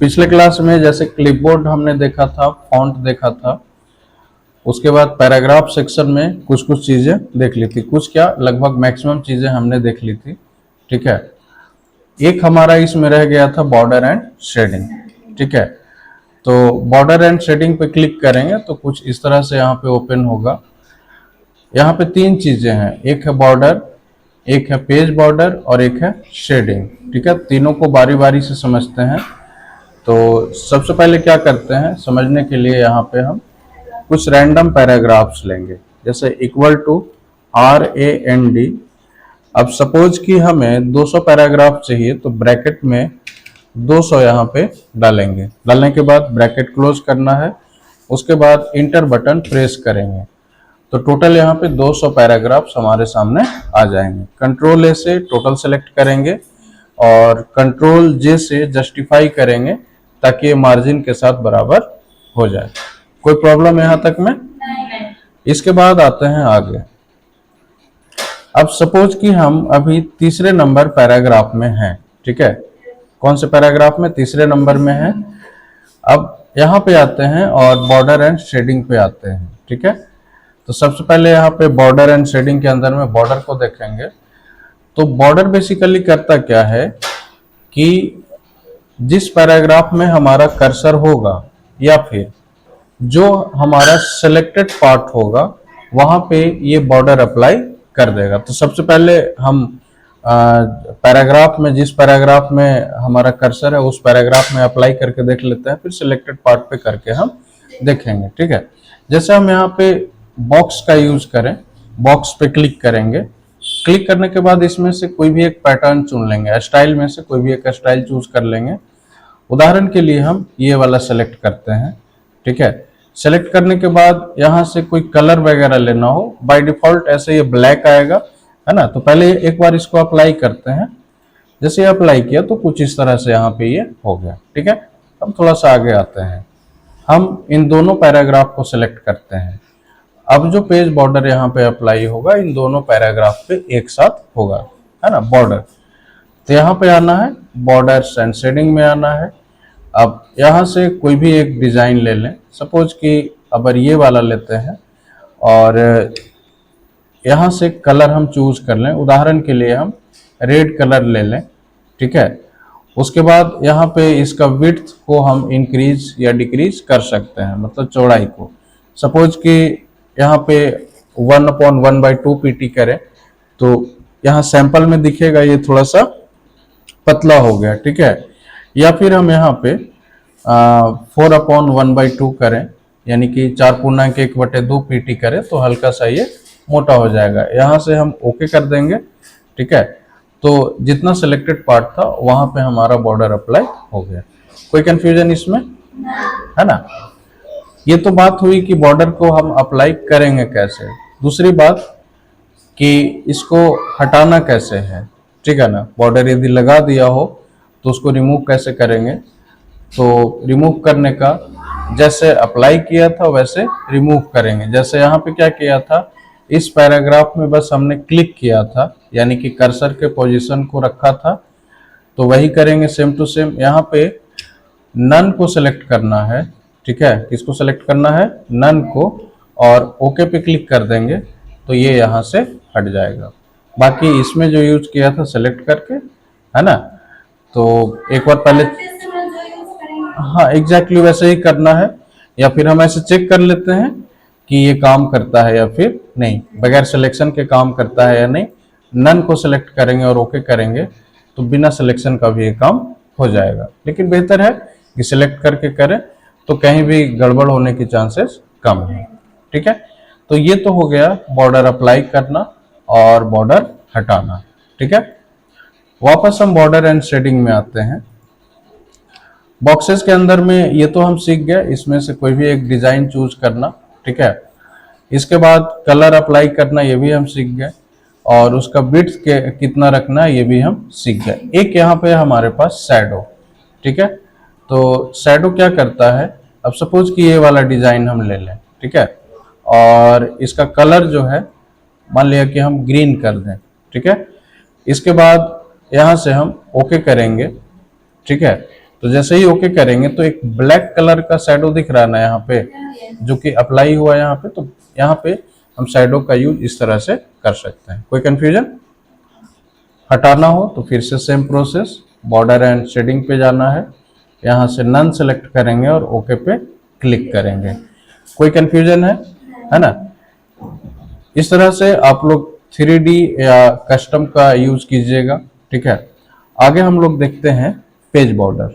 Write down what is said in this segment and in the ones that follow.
पिछले क्लास में जैसे क्लिपबोर्ड हमने देखा था, फॉन्ट देखा था, उसके बाद पैराग्राफ सेक्शन में कुछ कुछ चीज़ें देख ली थी, कुछ क्या लगभग मैक्सिमम चीज़ें हमने देख ली थी। ठीक है, एक हमारा इसमें रह गया था बॉर्डर एंड शेडिंग। ठीक है, तो बॉर्डर एंड शेडिंग पे क्लिक करेंगे तो कुछ इस तरह से यहाँ पे ओपन होगा। यहाँ पे तीन चीज़ें हैं, एक है बॉर्डर, एक है पेज बॉर्डर और एक है शेडिंग। ठीक है, तीनों को बारी बारी से समझते हैं। तो सबसे पहले क्या करते हैं समझने के लिए, यहाँ पे हम कुछ रैंडम पैराग्राफ्स लेंगे, जैसे इक्वल टू RAND। अब सपोज कि हमें 200 पैराग्राफ चाहिए तो ब्रैकेट में 200 यहाँ पे डालेंगे। डालने के बाद ब्रैकेट क्लोज करना है, उसके बाद इंटर बटन प्रेस करेंगे तो टोटल यहाँ पे 200 पैराग्राफ्स हमारे सामने आ जाएंगे। कंट्रोल A से टोटल सेलेक्ट करेंगे और कंट्रोल J से जस्टिफाई करेंगे ताकि ये मार्जिन के साथ बराबर हो जाए। कोई प्रॉब्लम यहाँ तक में? इसके बाद आते हैं आगे। अब सपोज कि हम अभी तीसरे नंबर पैराग्राफ में हैं। ठीक है, कौन से पैराग्राफ में? तीसरे नंबर में है। अब यहाँ पे आते हैं और बॉर्डर एंड शेडिंग पे आते हैं। ठीक है, तो सबसे पहले यहाँ पे बॉर्डर एंड शेडिंग के अंदर में बॉर्डर को देखेंगे। तो बॉर्डर बेसिकली करता क्या है कि जिस पैराग्राफ में हमारा कर्सर होगा या फिर जो हमारा सिलेक्टेड पार्ट होगा वहां पे ये बॉर्डर अप्लाई कर देगा। तो सबसे पहले हम पैराग्राफ में, जिस पैराग्राफ में हमारा कर्सर है उस पैराग्राफ में अप्लाई करके देख लेते हैं, फिर सिलेक्टेड पार्ट पे करके हम देखेंगे। ठीक है, जैसे हम यहाँ पे बॉक्स का यूज करें, बॉक्स पे क्लिक करेंगे। क्लिक करने के बाद इसमें से कोई भी एक पैटर्न चुन लेंगे, स्टाइल में से कोई भी एक स्टाइल चूज कर लेंगे। उदाहरण के लिए हम ये वाला सेलेक्ट करते हैं। ठीक है, सेलेक्ट करने के बाद यहाँ से कोई कलर वगैरह लेना हो, बाय डिफॉल्ट ऐसे ये ब्लैक आएगा, है ना। तो पहले एक बार इसको अप्लाई करते हैं। जैसे ये अप्लाई किया तो कुछ इस तरह से यहाँ पे ये हो गया। ठीक है, अब थोड़ा सा आगे आते हैं, हम इन दोनों पैराग्राफ को सिलेक्ट करते हैं। अब जो पेज बॉर्डर यहाँ पे अप्लाई होगा इन दोनों पैराग्राफ पे एक साथ होगा, है ना, बॉर्डर। तो यहाँ पे आना है, बॉर्डर एंड शेडिंग में आना है। अब यहाँ से कोई भी एक डिजाइन ले लें, सपोज कि अगर ये वाला लेते हैं और यहाँ से कलर हम चूज कर लें, उदाहरण के लिए हम रेड कलर ले लें। ठीक है, उसके बाद यहाँ पे इसका विड्थ को हम इंक्रीज या डिक्रीज कर सकते हैं, मतलब चौड़ाई को। सपोज कि यहाँ पे 1/1/2 PT करें तो यहाँ सैंपल में दिखेगा ये थोड़ा सा पतला हो गया। ठीक है, या फिर हम यहाँ पे 4/1/2 करें, यानी कि 4.1/2 PT करें तो हल्का सा ये मोटा हो जाएगा। यहाँ से हम ओके कर देंगे। ठीक है, तो जितना सिलेक्टेड पार्ट था वहां पे हमारा बॉर्डर अप्लाई हो गया। कोई कंफ्यूजन इसमें है ना? ये तो बात हुई कि बॉर्डर को हम अप्लाई करेंगे कैसे। दूसरी बात कि इसको हटाना कैसे है। ठीक है ना, बॉर्डर यदि लगा दिया हो तो उसको रिमूव कैसे करेंगे। तो रिमूव करने का जैसे अप्लाई किया था वैसे रिमूव करेंगे। जैसे यहाँ पे क्या किया था, इस पैराग्राफ में बस हमने क्लिक किया था, यानी कि कर्सर के पोजीशन को रखा था, तो वही करेंगे सेम टू सेम। यहाँ पे नन को सिलेक्ट करना है। ठीक है, किसको सिलेक्ट करना है? नन को, और ओके पे क्लिक कर देंगे तो ये यहाँ से हट जाएगा। बाकी इसमें जो यूज किया था सिलेक्ट करके, है ना, तो एक बार पहले, हाँ एग्जैक्टली वैसे ही करना है। या फिर हम ऐसे चेक कर लेते हैं कि ये काम करता है या फिर नहीं, बगैर सिलेक्शन के काम करता है या नहीं। नन को सिलेक्ट करेंगे और ओके करेंगे तो बिना सिलेक्शन का भी ये काम हो जाएगा। लेकिन बेहतर है कि सिलेक्ट करके करें तो कहीं भी गड़बड़ होने की चांसेस कम है। ठीक है, तो ये तो हो गया बॉर्डर अप्लाई करना और बॉर्डर हटाना। ठीक है, वापस हम बॉर्डर एंड शेडिंग में आते हैं। बॉक्सेस के अंदर में ये तो हम सीख गए, इसमें से कोई भी एक डिजाइन चूज करना। ठीक है, इसके बाद कलर अप्लाई करना ये भी हम सीख गए, और उसका विड्थ के कितना रखना ये भी हम सीख गए। एक यहाँ पे हमारे पास शैडो। ठीक है, तो शैडो क्या करता है, अब सपोज कि ये वाला डिजाइन हम ले लें। ठीक है, और इसका कलर जो है मान लिया कि हम ग्रीन कर दें। ठीक है, इसके बाद यहाँ से हम ओके करेंगे। ठीक है, तो जैसे ही ओके करेंगे तो एक ब्लैक कलर का शैडो दिख रहा है ना यहाँ पे, जो कि अप्लाई हुआ है यहाँ पे, तो यहाँ पे हम शैडो का यूज इस तरह से कर सकते हैं। कोई कंफ्यूजन? हटाना हो तो फिर से same process, border and shading पे जाना है, यहाँ से नन सेलेक्ट करेंगे और ओके पे क्लिक करेंगे। कोई कंफ्यूजन है ना? इस तरह से आप लोग 3D या कस्टम का यूज कीजिएगा, ठीक है। आगे हम लोग देखते हैं पेज बॉर्डर।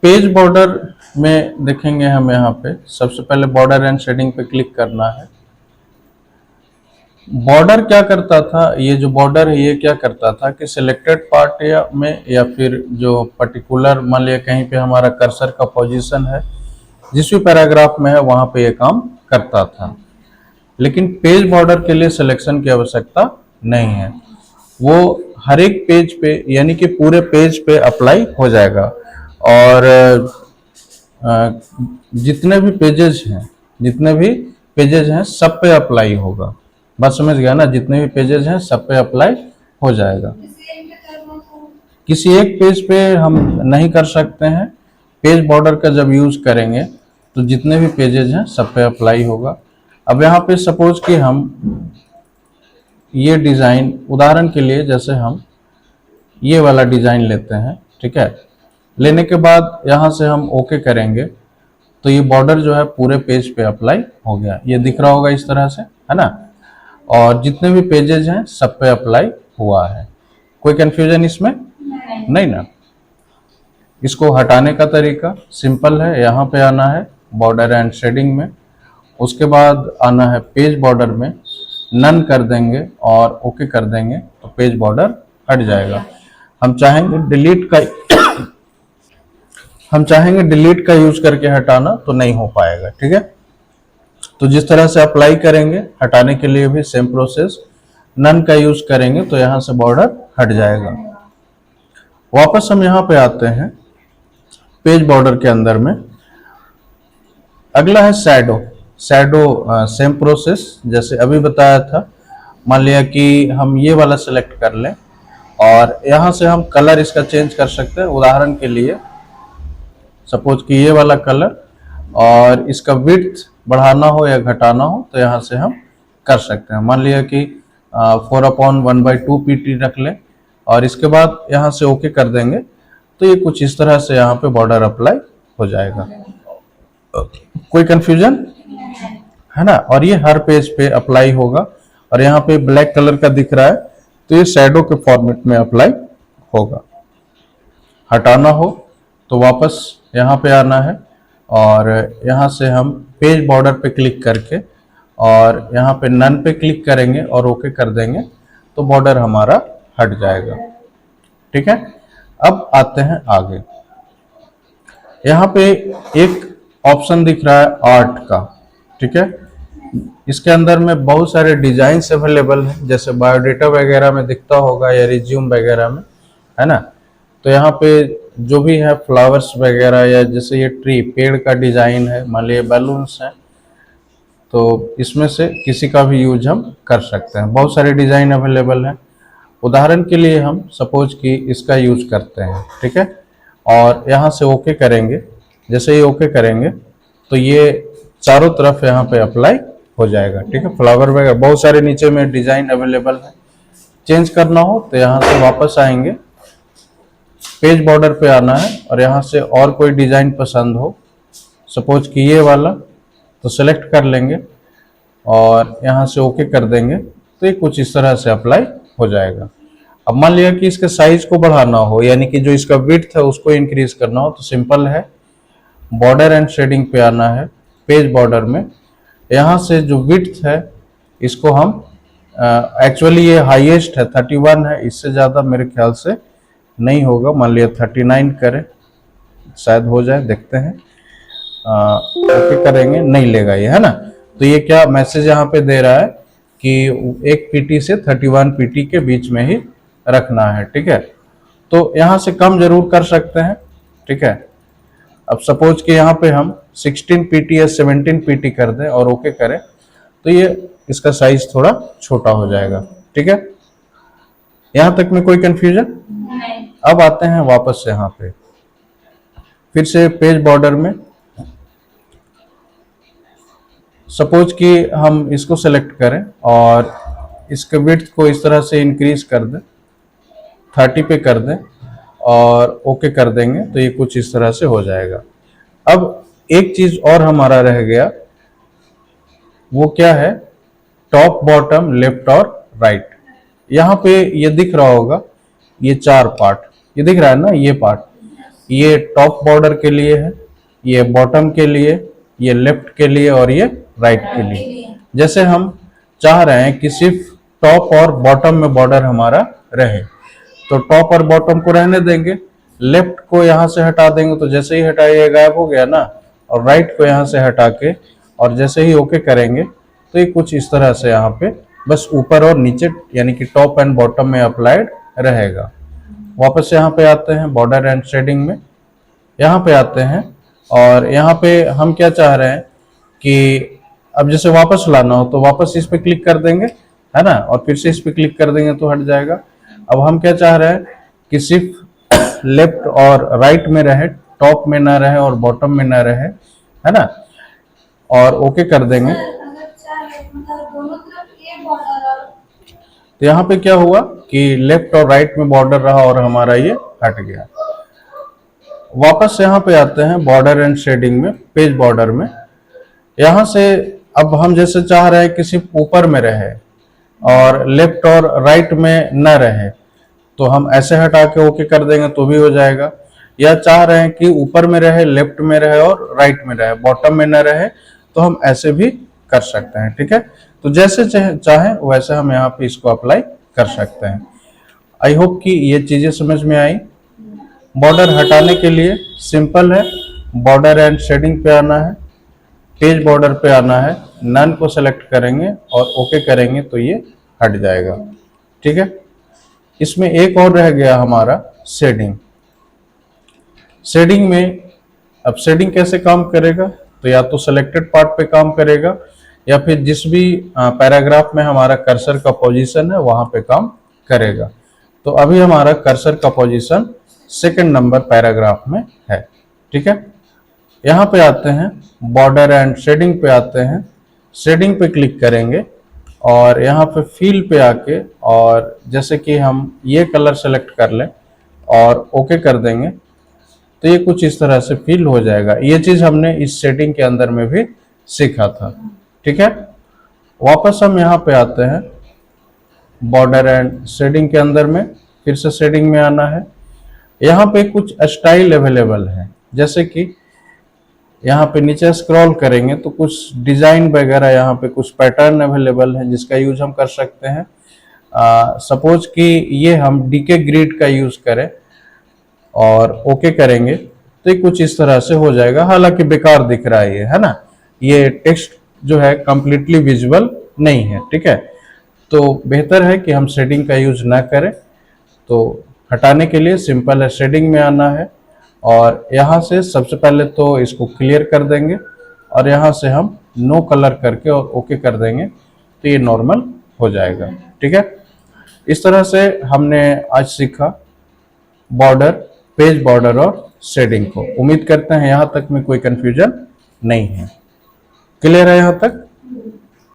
पेज बॉर्डर में देखेंगे हम यहाँ पे सबसे पहले बॉर्डर एंड शेडिंग पे क्लिक करना है। बॉर्डर क्या करता था, ये जो बॉर्डर है ये क्या करता था कि सिलेक्टेड पार्ट में या फिर जो पर्टिकुलर मान लिया कहीं पे हमारा कर्सर का पोजीशन है, जिस भी पैराग्राफ में है वहां पे ये काम करता था। लेकिन पेज बॉर्डर के लिए सिलेक्शन की आवश्यकता नहीं है, वो हर एक पेज पे यानी कि पूरे पेज पे अप्लाई हो जाएगा। और जितने भी पेजेज हैं सब पे अप्लाई होगा। बात समझ गया ना? जितने भी पेजेज हैं सब पे अप्लाई हो जाएगा। किसी एक पेज पे हम नहीं कर सकते हैं। पेज बॉर्डर का जब यूज करेंगे तो जितने भी पेजेज हैं सब पे अप्लाई होगा। अब यहाँ पे सपोज कि हम ये डिजाइन, उदाहरण के लिए जैसे हम ये वाला डिजाइन लेते हैं, ठीक है। लेने के बाद यहाँ से हम ओके करेंगे तो ये बॉर्डर जो है पूरे पेज पे अप्लाई हो गया। ये दिख रहा होगा इस तरह से, है ना? और जितने भी पेजेज हैं सब पे अप्लाई हुआ है। कोई कंफ्यूजन इसमें? नहीं ना? इसको हटाने का तरीका सिंपल है। यहाँ पे आना है बॉर्डर एंड शेडिंग में, उसके बाद आना है पेज बॉर्डर में, नन कर देंगे और ओके कर देंगे तो पेज बॉर्डर हट जाएगा। हम चाहेंगे डिलीट का यूज करके हटाना तो नहीं हो पाएगा, ठीक है। तो जिस तरह से अप्लाई करेंगे हटाने के लिए भी सेम प्रोसेस, नन का यूज करेंगे तो यहाँ से बॉर्डर हट जाएगा। वापस हम यहाँ पे आते हैं पेज बॉर्डर के अंदर में। अगला है शैडो। सेम प्रोसेस जैसे अभी बताया था। मान लिया कि हम ये वाला सिलेक्ट कर लें और यहाँ से हम कलर इसका चेंज कर सकते हैं। उदाहरण के लिए सपोज कि ये वाला कलर, और इसका विड्थ बढ़ाना हो या घटाना हो तो यहाँ से हम कर सकते हैं। मान लिया कि 4/1/2 PT रख लें और इसके बाद यहाँ से ओके कर देंगे तो ये कुछ इस तरह से यहाँ पे बॉर्डर अप्लाई हो जाएगा। कोई कंफ्यूजन है ना? और ये हर पेज पे अप्लाई होगा। और यहाँ पे ब्लैक कलर का दिख रहा है तो ये शैडो के फॉर्मेट में अप्लाई होगा। हटाना हो तो वापस यहाँ पे आना है और यहाँ से हम पेज बॉर्डर पे क्लिक करके और यहाँ पे नन पे क्लिक करेंगे और ओके कर देंगे तो बॉर्डर हमारा हट जाएगा, ठीक है। अब आते हैं आगे। यहाँ पे एक ऑप्शन दिख रहा है आर्ट का, ठीक है। इसके अंदर में बहुत सारे डिजाइन्स अवेलेबल हैं, जैसे बायोडेटा वगैरह में दिखता होगा या रिज्यूम वगैरह में, है ना। तो यहाँ पे जो भी है फ्लावर्स वगैरह, या जैसे ये ट्री पेड़ का डिजाइन है, मान लीजिए बैलून्स हैं, तो इसमें से किसी का भी यूज हम कर सकते हैं। बहुत सारे डिजाइन अवेलेबल हैं। उदाहरण के लिए हम सपोज कि इसका यूज करते हैं, ठीक है। और यहाँ से ओके करेंगे। जैसे ही ओके करेंगे तो ये चारों तरफ यहाँ पे अप्लाई हो जाएगा, ठीक है। फ्लावर वगैरह बहुत सारे नीचे में डिजाइन अवेलेबल है। चेंज करना हो तो यहाँ से वापस आएंगे, पेज बॉर्डर पे आना है और यहाँ से और कोई डिजाइन पसंद हो, सपोज कि ये वाला, तो सेलेक्ट कर लेंगे और यहाँ से ओके कर देंगे तो ये कुछ इस तरह से अप्लाई हो जाएगा। अब मान लिया कि इसके साइज को बढ़ाना हो, यानी कि जो इसका विड्थ है उसको इंक्रीज करना हो, तो सिंपल है, बॉर्डर एंड शेडिंग पे आना है, पेज बॉर्डर में, यहाँ से जो विड्थ है इसको हम एक्चुअली ये हाईएस्ट है 31 है, इससे ज़्यादा मेरे ख्याल से नहीं होगा। मान लिया 39 करें, शायद हो जाए, देखते हैं। ओके करेंगे, नहीं लेगा ये, है ना। तो ये क्या मैसेज यहाँ पे दे रहा है कि 1 PT से 31 PT के बीच में ही रखना है, ठीक है। तो यहाँ से कम जरूर कर सकते हैं, ठीक है। अब सपोज कि यहाँ पे हम 16 PT या 17 PT कर दें और ओके करें तो ये इसका साइज थोड़ा छोटा हो जाएगा, ठीक है। यहाँ तक में कोई कंफ्यूजन? अब आते हैं वापस यहाँ पे, फिर से पेज बॉर्डर में सपोज कि हम इसको सेलेक्ट करें और इसके विड्थ को इस तरह से इंक्रीज कर दें, 30 पे कर दें और ओके कर देंगे तो ये कुछ इस तरह से हो जाएगा। अब एक चीज और हमारा रह गया, वो क्या है, टॉप बॉटम लेफ्ट और राइट। यहाँ पे ये दिख रहा होगा, ये 4 पार्ट, ये दिख रहा है ना, ये पार्ट, ये टॉप बॉर्डर के लिए है, ये बॉटम के लिए, ये लेफ्ट के लिए और ये राइट के लिए। जैसे हम चाह रहे हैं कि सिर्फ टॉप और बॉटम में बॉर्डर हमारा रहे, तो टॉप और बॉटम को रहने देंगे, लेफ्ट को यहाँ से हटा देंगे तो जैसे ही हटाइए गायब हो गया ना, और राइट को यहाँ से हटा के और जैसे ही ओके करेंगे तो ये कुछ इस तरह से यहाँ पे बस ऊपर और नीचे यानी कि टॉप एंड बॉटम में अप्लाइड रहेगा। वापस यहाँ पे आते हैं बॉर्डर एंड शेडिंग में, यहाँ पे आते हैं और यहाँ पे हम क्या चाह रहे हैं कि अब जैसे वापस लाना हो तो वापस इस पे क्लिक कर देंगे, है ना, और फिर से इस पे क्लिक कर देंगे तो हट जाएगा। अब हम क्या चाह रहे हैं कि सिर्फ लेफ्ट और राइट में रहे, टॉप में ना रहे और बॉटम में ना रहे, है ना, और ओके कर देंगे। तो यहाँ पे क्या हुआ कि लेफ्ट और राइट में बॉर्डर रहा और हमारा ये हट गया। वापस यहाँ पे आते हैं बॉर्डर एंड शेडिंग में, पेज बॉर्डर में। यहाँ से अब हम जैसे चाह रहे हैं कि सिर्फ ऊपर में रहे और लेफ्ट और राइट में न रहे, तो हम ऐसे हटा के ओके कर देंगे तो भी हो जाएगा। या चाह रहे हैं कि ऊपर में रहे, लेफ्ट में रहे और राइट में रहे, बॉटम में न रहे, तो हम ऐसे भी कर सकते हैं। ठीक है, तो जैसे चाहे वैसे हम यहाँ पे इसको अप्लाई कर सकते हैं। आई होप कि ये चीजें समझ में आई। बॉर्डर हटाने के लिए सिंपल है, बॉर्डर एंड शेडिंग पे आना है, पेज बॉर्डर पे आना है, नन को सेलेक्ट करेंगे और ओके करेंगे तो ये हट जाएगा। ठीक है, इसमें एक और रह गया हमारा शेडिंग। शेडिंग में अब शेडिंग कैसे काम करेगा, तो या तो सिलेक्टेड पार्ट पे काम करेगा या फिर जिस भी पैराग्राफ में हमारा कर्सर का पोजीशन है वहां पे काम करेगा। तो अभी हमारा कर्सर का पोजीशन 2nd नंबर पैराग्राफ में है। ठीक है, यहाँ पे आते हैं बॉर्डर एंड शेडिंग पे आते हैं, शेडिंग पे क्लिक करेंगे और यहाँ पे फील पे आके और जैसे कि हम ये कलर सेलेक्ट कर लें और ओके कर देंगे तो ये कुछ इस तरह से फील हो जाएगा। ये चीज हमने इस सेटिंग के अंदर में भी सीखा था। ठीक है, वापस हम यहाँ पे आते हैं बॉर्डर एंड शेडिंग के अंदर में, फिर से शेडिंग में आना है। यहाँ पे कुछ स्टाइल अवेलेबल है, जैसे कि यहाँ पे नीचे स्क्रॉल करेंगे तो कुछ डिजाइन वगैरह, यहाँ पे कुछ पैटर्न अवेलेबल है जिसका यूज हम कर सकते हैं। सपोज कि ये हम डीके ग्रिड का यूज करें और ओके करेंगे तो ये कुछ इस तरह से हो जाएगा। हालांकि बेकार दिख रहा है ये, है ना, ये टेक्स्ट जो है कंप्लीटली विजुअल नहीं है। ठीक है, तो बेहतर है कि हम शेडिंग का यूज ना करें। तो हटाने के लिए सिंपल है, शेडिंग में आना है और यहाँ से सबसे पहले तो इसको क्लियर कर देंगे और यहाँ से हम नो कलर करके और ओके कर देंगे तो ये नॉर्मल हो जाएगा। ठीक है, इस तरह से हमने आज सीखा बॉर्डर, पेज बॉर्डर और शेडिंग को। उम्मीद करते हैं यहाँ तक में कोई कंफ्यूजन नहीं है। क्लियर है यहाँ तक?